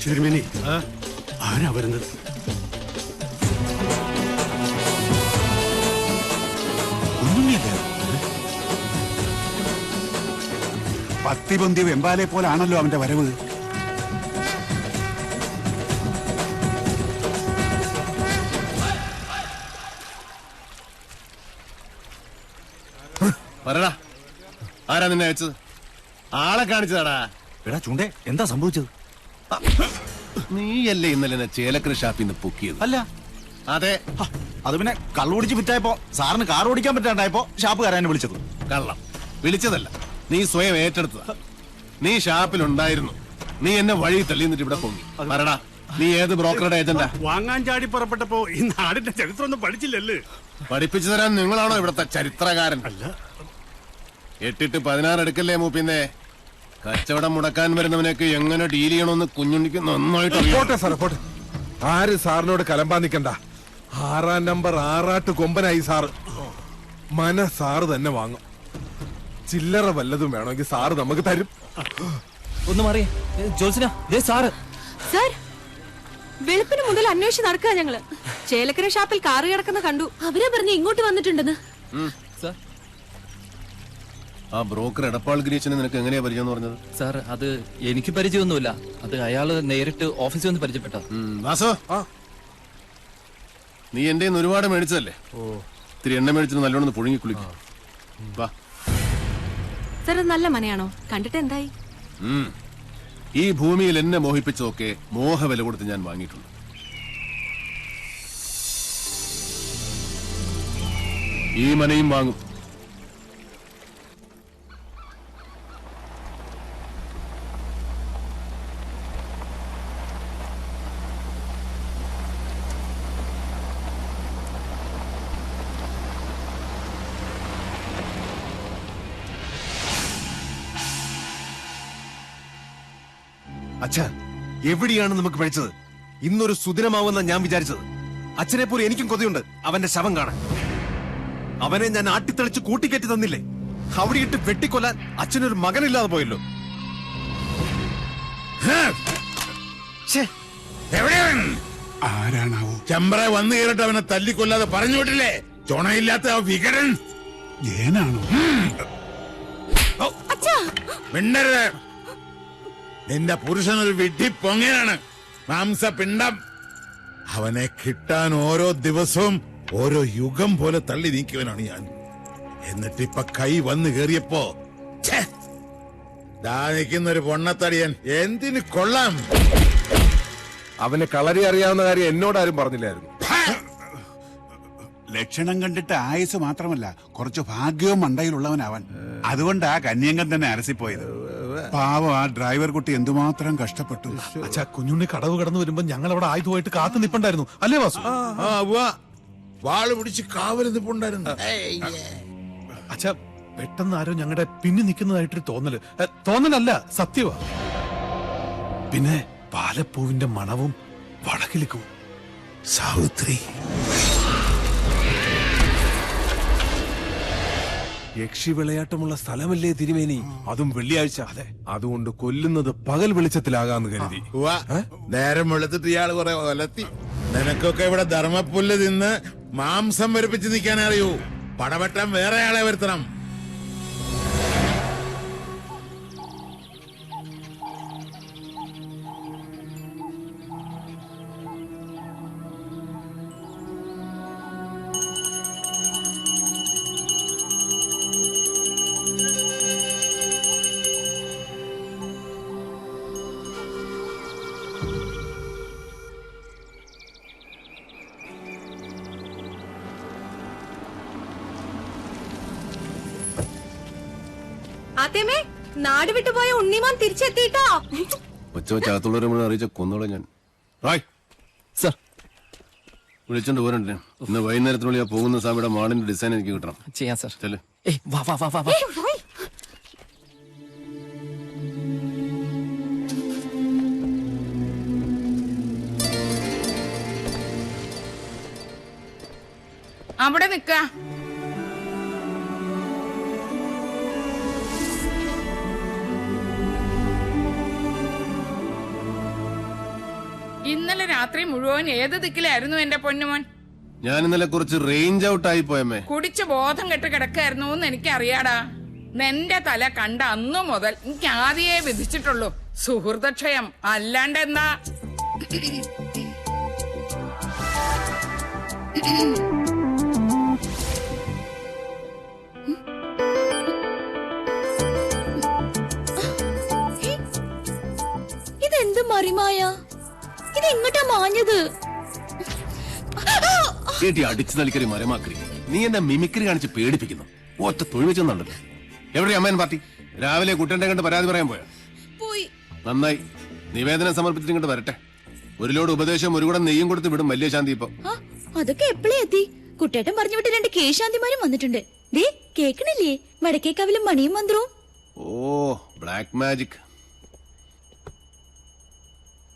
തിരുമേനി ആരാ വരുന്നത്? പത്തിപൊന്തി വെമ്പാലെ പോലാണല്ലോ അവന്റെ വരവ്. പറടാ, ആരാ നിന്നെ അയച്ചത്? ആളെ കാണിച്ചതാടാ. എടാ ചൂണ്ടേ, എന്താ സംഭവിച്ചത്? നീയല്ലേ ഇന്നലെ ചേലക്കര ഷാപ്പിൽ നിന്ന് പൊക്കിയത്? അല്ല. അതെ. അത് പിന്നെ കള്ളുപിടിച്ച് വിറ്റായപ്പോ സാറിന് കാർ ഓടിക്കാൻ പറ്റാണ്ടായപ്പോ ഷാപ്പുകാരനെ വിളിച്ചത്. കള്ളം വിളിച്ചതല്ല, നീ സ്വയം ഏറ്റെടുത്തതാ. നീ ഷാപ്പിലുണ്ടായിരുന്നു. നീ എന്നെ വഴി തള്ളി എന്നിട്ട് ഇവിടെ പൊങ്ങി. പറടാ, നീ ഏത് ബ്രോക്കറുടെ ഏജന്റാ? വാങ്ങാൻ ചാടി പുറപ്പെട്ടപ്പോ ഈ നാടിന്റെ ചരിത്രം ഒന്നും പഠിച്ചില്ലല്ലേ? പഠിപ്പിച്ചു തരാൻ നിങ്ങളാണോ ഇവിടത്തെ ചരിത്രകാരൻ? അല്ല. 8 16 എടുക്കല്ലേ മൂപ്പിന്നെ. കച്ചവടം മുടക്കാൻ വരുന്നവനൊക്കെ എങ്ങനെ ഡീൽ ചെയ്യണമെന്ന് കുഞ്ഞുണ്ണിക്ക് നന്നായിട്ട് പോട്ടെ സാറേ, പോട്ടെ. ആര് സാറിനോട് കലമ്പാൻ നിൽക്കണ്ട. 6-ാം നമ്പർ ആറാട്ട് കൊമ്പനായി സാറ്. സാറ് തന്നെ വാങ്ങും. ചില്ലറ വല്ലതും വേണമെങ്കിൽ സാറ് നമുക്ക് തരും. ഒന്ന് മാറിയേ ജോത്സ്ന, സാറ്. സാർ, വെളുപ്പിന് മുതൽ അന്വേഷിച്ച് നടക്കുക ഞങ്ങള്. ചേലക്കര ഷാപ്പിൽ കാറ് കിടക്കുന്ന കണ്ടു. അവരെ പറഞ്ഞ് ഇങ്ങോട്ട് വന്നിട്ടുണ്ടെന്ന്. ആ ബ്രോക്കർ എടപ്പാൾ ഗിരീശനെ നിനക്ക് എങ്ങനെയാ പരിചയം പറഞ്ഞത്? സാർ, അത് എനിക്ക് പരിചയമൊന്നുമില്ല. അത് അയാള് നേരിട്ട് ഓഫീസിൽ വന്ന് പരിചയപ്പെട്ട. വാസോ, നീ എന്റെ ഒരുപാട് മേടിച്ചതല്ലേ? ഇത്തിരി എണ്ണ മേടിച്ചിട്ട് നല്ലോണം പുഴുങ്ങി കുളിക്കും. വാ. സാർ, അത് നല്ല മനയാണോ? കണ്ടിട്ട് എന്തായി? ഈ ഭൂമിയിൽ എന്നെ മോഹിപ്പിച്ചതൊക്കെ മോഹവില കൊടുത്ത് ഞാൻ വാങ്ങിയിട്ടുണ്ട്. ഈ മനയും വാങ്ങും. അച്ഛാ, എവിടെയാണ് നമുക്ക് പഴിച്ചത്? ഇന്നൊരു സുദിനമാവുന്ന ഞാൻ വിചാരിച്ചത്. അച്ഛനെ പോലെ എനിക്കും കൊതിയുണ്ട് അവന്റെ ശവം കാണാൻ. അവനെ ഞാൻ ആട്ടിത്തെളിച്ച് കൂട്ടിക്കയറ്റി തന്നില്ലേ? അവിടെ ഇട്ട് വെട്ടിക്കൊല്ലാൻ അച്ഛനൊരു മകനില്ലാതെ പോയല്ലോ. ആരാണാവോ? ചെമ്പ്ര വന്നു കയറിട്ട് അവനെ തല്ലിക്കൊല്ലാതെ പറഞ്ഞു വിട്ടില്ലേ? ചുണയില്ലാത്ത ആ വികടൻ ഏനാണോ? മിണ്ടരുത്. നിന്റെ പുരുഷനൊരു വിഡ്ഢി പൊങ്ങനാണ്, മാംസപിണ്ഡം. അവനെ കിട്ടാൻ ഓരോ ദിവസവും ഓരോ യുഗം പോലെ തള്ളി നീക്കിയവനാണ് ഞാൻ. എന്നിട്ടിപ്പൊ കൈ വന്നു കേറിയപ്പോ നിൽക്കുന്നൊരു പൊണ്ണത്തടിയൻ എന്തിന് കൊള്ളാം? അവന് കളരി അറിയാവുന്ന കാര്യം എന്നോടാരും പറഞ്ഞില്ലായിരുന്നു. ലക്ഷണം കണ്ടിട്ട് ആയുസ് മാത്രമല്ല, കുറച്ച് ഭാഗ്യവും മണ്ടയിലുള്ളവനവൻ. അതുകൊണ്ടാ കന്യങ്കൻ തന്നെ അരസിപ്പോയത്. പാവം ആ ഡ്രൈവർ കുട്ടി എന്തുമാത്രം കഷ്ടപ്പെട്ടു. അച്ഛാ, കുഞ്ഞുണ്ണി കടവ് കടന്നു വരുമ്പോ ഞങ്ങൾ അവിടെ ആയുധമായിട്ട് കാത്തു നിപ്പുണ്ടായിരുന്നു, അല്ലേ വാസു? വാള് പിടിച്ച് കാവല് നിപ്പുണ്ടായിരുന്നു. അച്ഛാ, പെട്ടെന്ന് ആരോ ഞങ്ങളുടെ പിന്നി നിൽക്കുന്നതായിട്ടൊരു തോന്നലല്ല, സത്യവാ. പിന്നെ പാലപ്പൂവിന്റെ മണവും വടക്കിലിക്കും. സാവിത്രി, യക്ഷി വിളയാട്ടമുള്ള സ്ഥലമല്ലേ തിരുമേനി? അതും വെള്ളിയാഴ്ച. അതെ, അതുകൊണ്ട് കൊല്ലുന്നത് പകൽ വെളിച്ചത്തിലാകാന്ന് കരുതി. നേരം വെളുത്തിട്ട് ഇയാള് കുറെ ഒലത്തി. നിനക്കൊക്കെ ഇവിടെ ധർമ്മപ്പുല്ല് തിന്ന് മാംസം വരിപ്പിച്ച് നിൽക്കാൻ അറിയൂ. പടവട്ടം വേറെ ആളെ വരുത്തണം. ആദ്യമേ നാട് വിട്ടുപോയ ഉണ്ണിമാൻ തിരിച്ചെത്തിട്ടോ. ഒച്ചവച്ചകത്തുള്ളവരെ മുഴുവൻ അറിയിച്ച കൊന്നോളെ ഞാൻ. സർ, വിളിച്ചോണ്ട് പോരണ്ടേ? ഇന്ന് വൈകുന്നേരത്തിനുള്ളിൽ ആ പോകുന്ന സ്വാമിയുടെ മാളിന്റെ ഡിസൈൻ എനിക്ക് കിട്ടണം. ചെയ്യാം സർ. ചെല്ല്. വാ വാ വാ വാ വാ. അവിടെ നിക്ക. ഇന്നലെ രാത്രി മുഴുവൻ ഏത് ദിക്കിലായിരുന്നു എന്റെ പൊന്നുമോൻ? ഞാൻ ഇന്നലെ കുറച്ച് റേഞ്ച് ഔട്ട് ആയി പോയമ്മേ. കുടിച്ച് ബോധം കെട്ട് കിടക്കായിരുന്നു എന്ന് എനിക്കറിയാടാ. നിന്റെ തല കണ്ട അന്നു മുതൽ എനിക്ക് ആദ്യേ വിധിച്ചിട്ടുള്ളൂ സുഹൃതക്ഷയം, അല്ലാണ്ട് എന്താ. ഇതെന്ത് മറിമായ? ഇതെങ്ങോട്ടാ മാഞ്ഞത്? കേട്ടി അടിച്ചു നലിക്കറി മരമാക്കറി. നീ എന്നെ മിമിക്രി കാണിച്ച് പേടിപ്പിക്കുന്നു. ഒറ്റ തൊഴിൽ വെച്ചെന്നുണ്ടല്ലോ. എവിടെ അമ്മയൻ പാർട്ടി? രാവിലെ കുട്ടന്റെ കണ്ട് പരാതി പറയാൻ പോയാ? പോയി. നന്നായി. നിവേദനം സമർപ്പിച്ചിട്ട് ഇങ്ങോട്ട് വരട്ടെ. ഒരു ലോഡ് ഉപദേശം ഒരു കൂടെ നെയ്യും കൊടുത്ത് വിടും വലിയ ശാന്തി. ഇപ്പൊ അതൊക്കെ എപ്പോഴേ എത്തി? കുട്ടേട്ടൻ പറഞ്ഞു വിട്ട് 2 കേശാന്തിമാരും വന്നിട്ടുണ്ട്. ദേ കേക്കണില്ലേ വടക്കേക്കാവിലും മണിയും മന്ത്രവും. ഓ ബ്ലാക്ക് മാജിക്.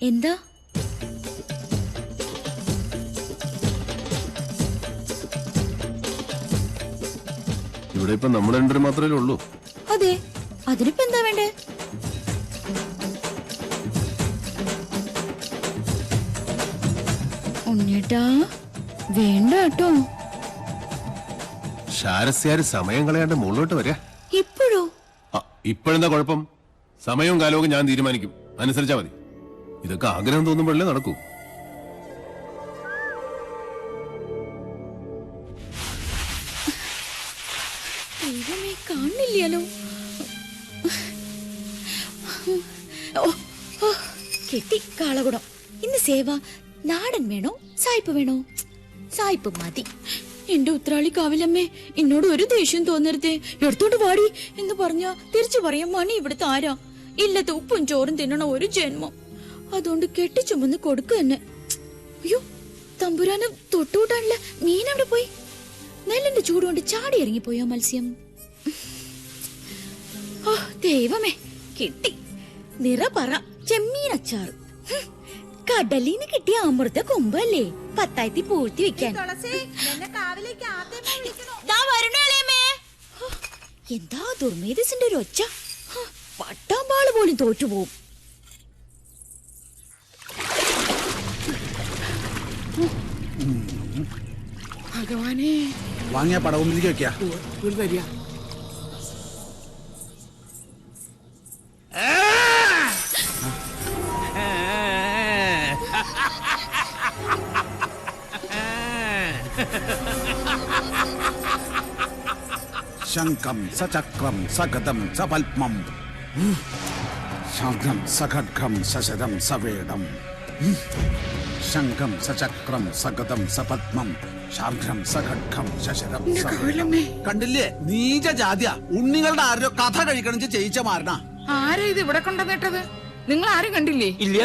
എന്താ? ഇവിടെ ഇപ്പൊ നമ്മൾ രണ്ടുപേരും മാത്രമേ ഉള്ളൂ. അതെ, അതിനിപ്പോ എന്താ വേണ്ടേ? ഉണ്ണേട്ടാ വേണ്ട കേട്ടോ. ശാരസ്യാര് സമയം കളയാണ്ട് മുകളിലോട്ട് വരിക. ഇപ്പോഴോ? ഇപ്പോഴെന്താ കുഴപ്പം? സമയവും കാലവും ഞാൻ തീരുമാനിക്കും, അനുസരിച്ചാ മതി. ഇതൊക്കെ ആഗ്രഹം തോന്നുമ്പോഴല്ലേ നടക്കൂ. ദൈവമേ, കാണില്ലല്ലോ. കെട്ടി കാളകുടം. ഇന്ന് സേവ നാടൻ വേണോ സായിപ്പ് വേണോ? സായിപ്പ് മതി. എന്റെ ഉത്രാളി കാവിലമ്മേ, എന്നോട് ഒരു ദേഷ്യം തോന്നരുതേ. എടുത്തോട്ട് വാടി എന്ന് പറഞ്ഞ തിരിച്ചു പറയാൻ മണി ഇവിടുത്തെ ആരാ? ഇല്ലത്തെ ഉപ്പും ചോറും തിന്നണ ഒരു ജന്മം. അതുകൊണ്ട് കെട്ടിച്ചുമന്ന് കൊടുക്ക തന്നെ. അയ്യോ, തമ്പുരാന് തൊട്ടുകൂട്ടാനുള്ള മീൻ അവിടെ പോയി. നെല്ലിന്റെ ചൂടുകൊണ്ട് ചാടി ഇറങ്ങിപ്പോയോ മത്സ്യം? ഓ ദൈവമേ, കിട്ടി. നിറപറ ചെമ്മീനച്ചാറ്. കടലിന് കിട്ടിയ അമൃത കൊമ്പല്ലേ പത്തായത്തി പൂഴ്ത്തി വെക്കാൻ. എന്താ ദുർമേധസിന്റെ ഒരു ഒച്ച. പട്ടാമ്പാള് പോലും തോറ്റുപോകും. ഭഗവാനെ, വാങ്ങിയ പടവുമ്പിലേക്ക് വെക്കാ. ശംഖം സചക്രം സഗതം സപത്മം ശംഖം സഖഡ്ഗം സശരം സവേദം ശംഖം സചക്രം സഗതം സപത്മം ശാർഘം സഖഡ്ഗം സശരം സവേദം. കണ്ടില്ലേ, നീച ജാത്യ. ഉണ്ണികളുടെ ആരോ കഥ കഴിക്കണം ചെയ്യിച്ച മാരണ. ആരാ ഇത് ഇവിടെ കൊണ്ടുവന്നിട്ടത്? നിങ്ങൾ ആരും കണ്ടില്ലേ? ഇല്ല.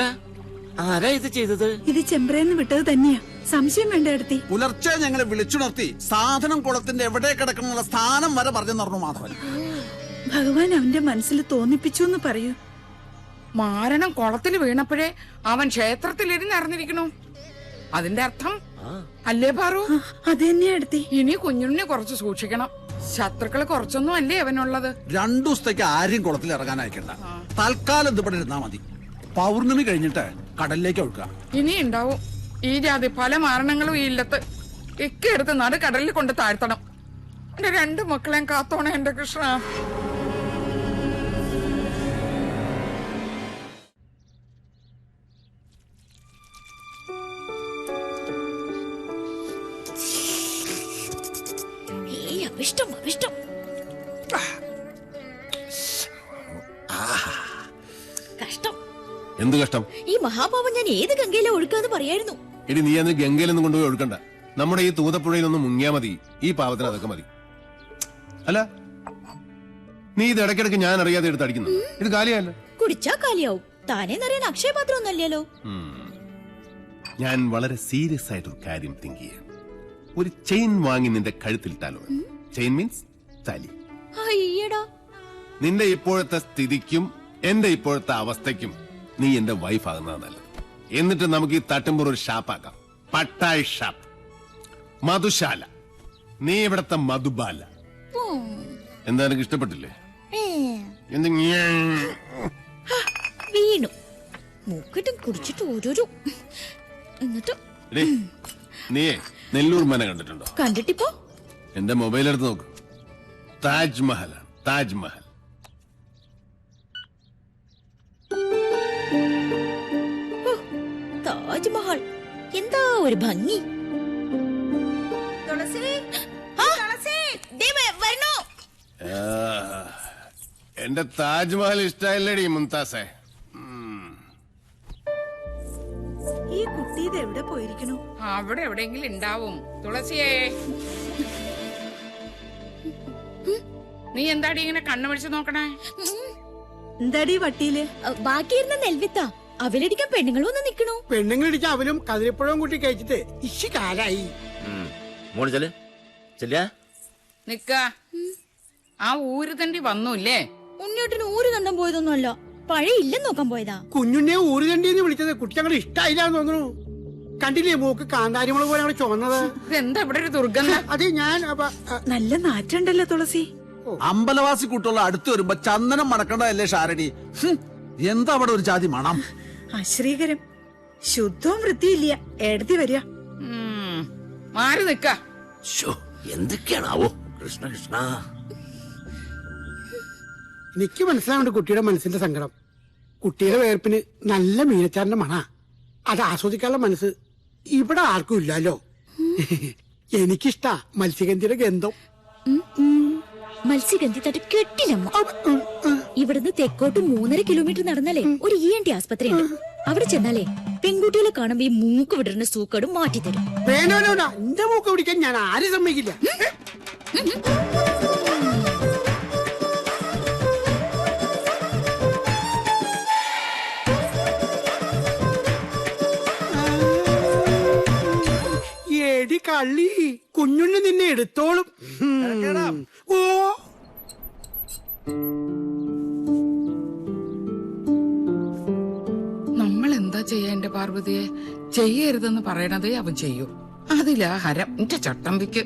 ആരാ ഇത് ചെയ്തത്? ഇത് ചെമ്പ്രേന്ന് വിട്ടത് തന്നെയാ. സംശയം വേണ്ട എടുത്തി. പുലർച്ചെ ഞങ്ങളെ വിളിച്ചുണർത്തി സാധനം കുളത്തിന്റെ എവിടെ കിടക്കണമെന്നുള്ള സ്ഥാനം വരെ പറഞ്ഞു നടന്നു മാധവൻ. ഭഗവാൻ അവന്റെ മനസ്സിൽ തോന്നിപ്പിച്ചു എന്ന് പറയൂ. മാരണം കുളത്തിൽ വീണപ്പോഴേ അവൻ ക്ഷേത്രത്തിലിരുന്ന് അറിഞ്ഞിരിക്കണു. അതിന്റെ അർത്ഥം അല്ലേ പാറു? അത് തന്നെയാ എടുത്തി. ഇനി കുഞ്ഞുണ്ണിനെ കുറച്ച് സൂക്ഷിക്കണം. ശത്രുക്കള് കുറച്ചൊന്നും അല്ലേ അവനുള്ളത്. 2 ദിവസത്തേക്ക് ആരും കുളത്തിൽ ഇറങ്ങാൻ അയക്കണ്ട. തൽക്കാലം ഇതിവിടെ ഇരുന്നാ മതി. പൗർണമി കഴിഞ്ഞിട്ട് കടലിലേക്ക് ഒഴുക്കുക. ഇനി ഉണ്ടാവും ഈ ജാതി പല മാരണങ്ങളും ഈ ഇല്ലത്ത്. ഇക്ക എടുത്ത് നട കടലിൽ കൊണ്ട് താഴ്ത്തണം. എന്റെ 2 മക്കളെയും കാത്തോണേ എന്റെ കൃഷ്ണ. അവിഷ്ടം അവിഷ്ടം. കഷ്ടം. എന്ത് കഷ്ടം? ഈ മഹാപാപം ഞാൻ ഏത് ഗംഗയിലെ ഒഴുക്കാന്ന് പറയായിരുന്നു. ഇനി നീ അന്ന് ഗംഗയിലൊന്നും കൊണ്ടുപോയി ഒഴുക്കണ്ട. നമ്മുടെ ഈ തൂതപ്പുഴയിലൊന്നും മുങ്ങിയാ മതി. ഈ പാവത്തിന് അതൊക്കെ മതി. അല്ല, നീ ഇത് ഇടയ്ക്കിടയ്ക്ക് ഞാൻ അറിയാതെ എടുത്ത് അടിക്കുന്നു. ഇത് കാലിയല്ല. കുടിച്ചാ കാലിയാവും. താനേ നിറയാൻ അക്ഷയപാത്രം ഒന്നല്ലല്ലോ. ഞാൻ വളരെ സീരിയസ് ആയിട്ടൊരു കാര്യം തിങ്ക് ചെയ്യാം. ഒരു ചെയിൻ വാങ്ങി നിന്റെ കഴുത്തിലിട്ടാലോ? ചെയിൻ മീൻസ് താലി. അയ്യടാ, നിന്റെ ഇപ്പോഴത്തെ സ്ഥിതിക്കും എന്റെ ഇപ്പോഴത്തെ അവസ്ഥയ്ക്കും നീ എന്റെ വൈഫ് ആകുന്നതാണ് നല്ലത്. എന്നിട്ട് നമുക്ക് ഈ തട്ടുമ്പോൾ ഒരു ഷാപ്പാക്കാം. പട്ടായ് ഷാപ്പ്, മധുശാല. നീ ഇവിടത്തെ മധുബാല. എന്താ എനിക്ക് ഇഷ്ടപ്പെട്ടില്ലേ? വീണു. മൂക്കിട്ടും കുടിച്ചിട്ട് ഓരോരോ എന്നിട്ട് നീ നെല്ലൂർ മന കണ്ടിട്ടുണ്ടോ? കണ്ടിട്ടിപ്പോ എന്റെ മൊബൈൽ എടുത്ത് നോക്ക്. താജ്മഹലാണ്, താജ്മഹൽ. താജ്മഹൽ എന്താ ഒരു ഭംഗി. എന്റെ താജ്മഹൽ ഇഷ്ടമല്ലേടി മുംതാസേ? ഈ കുട്ടി ഇത് എവിടെ പോയിരിക്കണു? അവിടെ എവിടെയെങ്കിലും ഉണ്ടാവും. തുളസിയേ, നീ എന്താടി ഇങ്ങനെ കണ്ണു പിടിച്ചു നോക്കണേ? എന്താടി വട്ടിയില്? ബാക്കിയിരുന്ന നെൽവിത്ത അവലടിക്കാൻ പെണ്ണുങ്ങളും ഒന്ന് നിക്കണു. പെണ്ണുങ്ങളിടിച്ച അവനും കതിരിപ്പഴവും കൂട്ടി കഴിച്ചിട്ട് ഇശി കാലായി. നിക്ക, ആ ഊര് തണ്ടി വന്നൂല്ലേ? ഉണ്ണിയോട്ടിന് ഊര് കണ്ടാൻ പോയതൊന്നുമല്ല, പഴയ ഇല്ലെന്ന് നോക്കാൻ പോയതാ. കുഞ്ഞുണ്ണെ ഊര് തണ്ടിന്ന് വിളിച്ചത് കുട്ടി അങ്ങനെ ഇഷ്ടായില്ലാന്ന് തോന്നുന്നു. കണ്ടില്ലേ മൂക്ക് കാന്താരിമുളക് പോലെ അങ്ങനെ ചുവന്നത്? എന്താ ഇവിടെ ഒരു ദുർഗന്ധം? അത് ഞാൻ നല്ല നാറ്റുണ്ടല്ലോ തുളസി. അമ്പലവാസി കുട്ടികൾ അടുത്ത് വരുമ്പോ ചന്ദനം മണക്കണ്ടതല്ലേ ഷാരടി? എന്താ അവിടെ ഒരു ജാതി മണം? അശ്രീകരം, ശുദ്ധവും വൃത്തിയില്ല. എടത്തി വരിക. മാറി നിക്ക. എന്തൊക്കെയാണാവോ? കൃഷ്ണ കൃഷ്ണ. എനിക്ക് മനസ്സിലാവുണ്ട് കുട്ടിയുടെ മനസ്സിന്റെ സങ്കടം. കുട്ടിയുടെ വേർപ്പിന് നല്ല മീനച്ചാറിന്റെ മണ. അത് ആസ്വദിക്കാനുള്ള മനസ്സ് ഇവിടെ ആർക്കും ഇല്ലല്ലോ. എനിക്കിഷ്ടാ മത്സ്യഗന്ധിയുടെ ഗന്ധം. മത്സ്യഗന്ധി തട്ട് കെട്ടില്ലമ്മ. ഇവിടുന്ന് തെക്കോട്ട് 3.5 കിലോമീറ്റർ നടന്നാലേ ഒരു ENT ആസ്പത്രി ഉണ്ട്. അവിടെ ചെന്നാലേ പെൺകുട്ടികളെ കാണുമ്പോ ഈ മൂക്ക് വിടരുന്ന സൂക്കേടും മാറ്റിത്തരും. വേണ്ട, എന്റെ മൂക്ക് പിടിക്കാൻ ഞാൻ ആരും സമ്മതിക്കില്ല. എടി കള്ളി, കുഞ്ഞുണ്ണി നിന്നെ എടുത്തോളും. ഓ നമ്മൾ എന്താ ചെയ്യാ എന്റെ പാർവതിയെ? ചെയ്യരുതെന്ന് പറയണതേ അവൻ ചെയ്യൂ. അതിലാ ഹരം എന്റെ ചട്ടമ്പിക്ക്.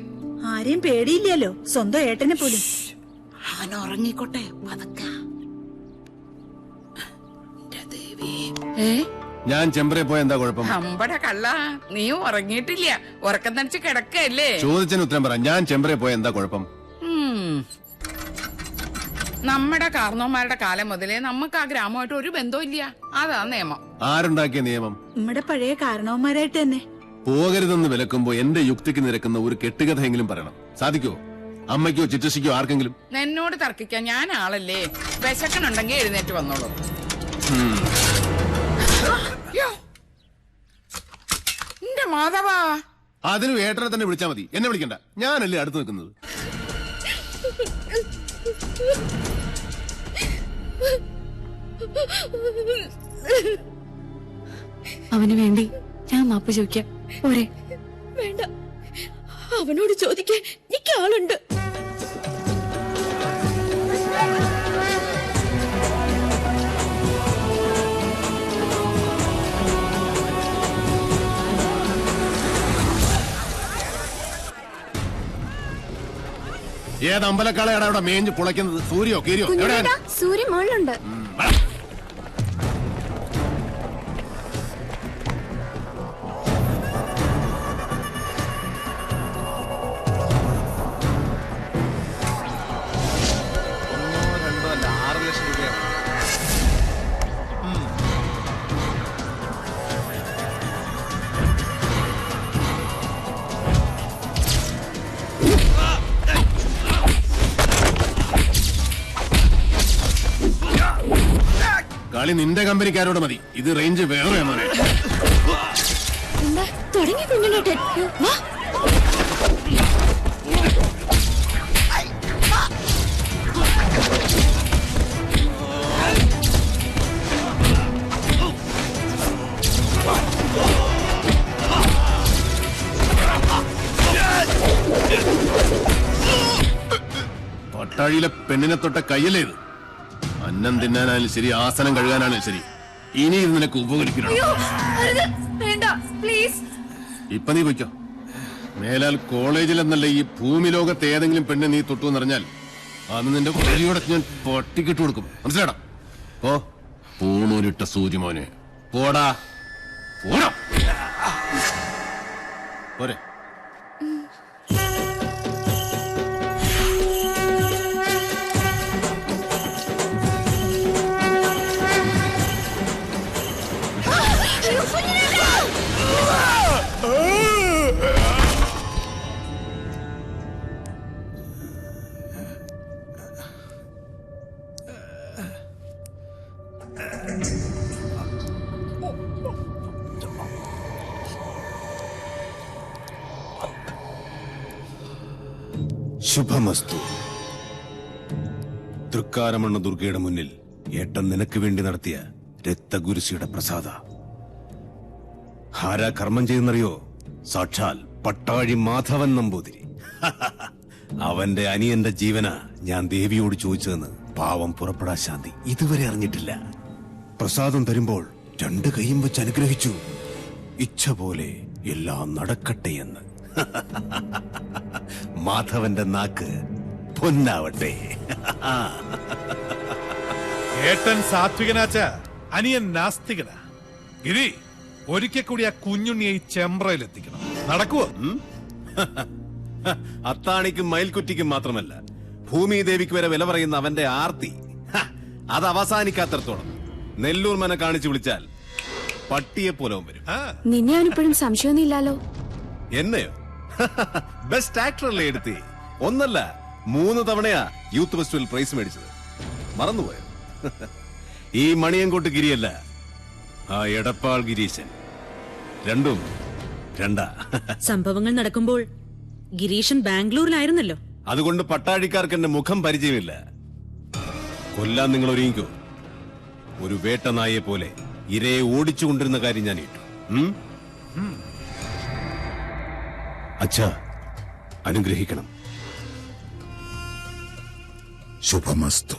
ആരെയും പേടിയില്ലല്ലോ, സ്വന്തം ഏട്ടനെ പോലും. അവൻ ഉറങ്ങിക്കോട്ടെ പതുക്ക. ഞാൻ ചെമ്പറെ പോയ എന്താ കുഴപ്പം? അമ്പട കള്ള, നീയും ഉറങ്ങിയിട്ടില്ല, ഉറക്കം തനിച്ച് കിടക്കല്ലേ? ചോദിച്ചതിന് ഉത്തരം പറ. ഞാൻ ചെമ്പറെ പോയ എന്താ കുഴപ്പം? നമ്മുടെ കാർന്നോന്മാരുടെ കാലം മുതലേ നമുക്ക് ആ ഗ്രാമമായിട്ട് ഒരു ബന്ധവും ഇല്ല. അതാ നിയമം. ആരുണ്ടാക്കിയ നിയമം? നമ്മുടെ പഴയ കാരണവന്മാരായിട്ട് തന്നെ. പോകരുതെന്ന് വിലക്കുമ്പോ എന്റെ യുക്തിക്ക് നിരക്കുന്ന ഒരു കെട്ടുകഥയെങ്കിലും പറയണം. സാധിക്കോ? അമ്മയ്ക്കോ ചിറ്റശിക്കോ ആർക്കെങ്കിലും? എന്നോട് തർക്കിക്കാൻ ഞാൻ ആളല്ലേ? വിശക്കനുണ്ടെങ്കിൽ എഴുന്നേറ്റ് വന്നോളൂ. എന്റെ മാധവാ, അതിന് ഏട്ടനെ തന്നെ വിളിച്ചാ മതി, എന്നെ വിളിക്കണ്ട. ഞാനല്ലേ അടുത്ത് നിൽക്കുന്നത്. അവന് വേണ്ടി ഞാൻ മാപ്പ് ചോദിക്കാം. പോരെ? വേണ്ട, അവനോട് ചോദിക്കാൻ എനിക്ക് ആളുണ്ട്. ഏത് അമ്പലക്കാളയാണ് അവിടെ മേഞ്ഞ് പുളയ്ക്കുന്നത്? സൂര്യോ കീരിയോ? സൂര്യ മുകളിലുണ്ട്. കളി നിന്റെ കമ്പനിക്കാരോട് മതി. ഇത് റേഞ്ച് വേറെ മോനെ. എന്താ തുടങ്ങി കുഞ്ഞുണ്ണേട്ടൻ? വാ. പട്ടാഴിയിലെ പെണ്ണിനെ തൊട്ട കയ്യല്ലേ ഇത്? അന്നം തിന്നാനായാലും ശരി, ആസനം കഴുകാനാണെങ്കിലും ശരി, ഇനി ഇത് നിനക്ക് ഉപകരിക്കണം. ഇപ്പൊ നീ പൊയ്ക്കോ. മേലാൽ കോളേജിൽ എന്നല്ല ഈ ഭൂമി ലോകത്ത് ഏതെങ്കിലും പെണ്ണ് നീ തൊട്ടു എന്നറിഞ്ഞാൽ അന്ന് നിന്റെ വഴിയോടെ ഞാൻ പട്ടിക്കിട്ട് കൊടുക്കും. മനസ്സിലാടാ? ഓ പൂണൂരിട്ട സൂര്യമോനെ. പോടാ പോടാ പോരെ. ശുഭമസ്തു. തൃക്കാരമണ്ണ ദുർഗയുടെ മുന്നിൽ ഏട്ടൻ നിനക്ക് വേണ്ടി നടത്തിയ രക്തഗുരുസിയുടെ പ്രസാദ. ആരാ കർമ്മം ചെയ്യുന്നറിയോ? സാക്ഷാൽ പട്ടാഴി മാധവൻ നമ്പൂതിരി. അവന്റെ അനിയന്റെ ജീവന ഞാൻ ദേവിയോട് ചോദിച്ചതെന്ന് പാവം പുറപ്പെടാ ശാന്തി ഇതുവരെ അറിഞ്ഞിട്ടില്ല. പ്രസാദം തരുമ്പോൾ 2 കൈയും വെച്ച് അനുഗ്രഹിച്ചു. ഇച്ഛ പോലെ എല്ലാം നടക്കട്ടെ എന്ന്. മാധവന്റെ നാക്ക് പൊന്നാവട്ടെ. ഏട്ടൻ സാത്വികനാച്ച, അനിയൻ നാസ്തികനാ. ഗിരി, ഒരിക്കൽ കൂടി ആ കുഞ്ഞുണ്ണിയെ ഈ ചെമ്പ്രയിലെത്തിക്കണം. നടക്കുവോ? അത്താണിക്കും മയിൽക്കുറ്റിക്കും മാത്രമല്ല, ഭൂമിദേവിക്ക് വരെ വില പറയുന്ന അവന്റെ ആർത്തി അത് അവസാനിക്കാത്തടത്തോളം നെല്ലൂർ മന കാണിച്ചു വിളിച്ചാൽ പട്ടിയെ പോലെ വരും. നിന്നെ അവനിപ്പോഴും സംശയമൊന്നുമില്ലല്ലോ. എന്നെയോ? ബെസ്റ്റ് ആക്ടറല്ലേ എടുത്തി? 1 അല്ല 3 തവണയാ യൂത്ത് ഫെസ്റ്റിവൽ പ്രൈസ് മേടിച്ചത്. മറന്നുപോയോ? ഈ മണിയൻകോട്ട് ഗിരിയല്ല, ആ എടപ്പാൾ ഗിരീശൻ. രണ്ടും രണ്ടാ. സംഭവങ്ങൾ നടക്കുമ്പോൾ ഗിരീശൻ ബാംഗ്ലൂരിലായിരുന്നല്ലോ. അതുകൊണ്ട് പട്ടാഴിക്കാർക്ക് എന്റെ മുഖം പരിചയമില്ല. കൊല്ലാൻ നിങ്ങൾ ഒരുങ്ങിക്കോ. ഒരു വേട്ടനായെ പോലെ ഇരയെ ഓടിച്ചുകൊണ്ടിരുന്ന കാര്യം ഞാൻ ഇട്ടു. അച്ഛാ, അനുഗ്രഹിക്കണം. ശുഭമസ്തു.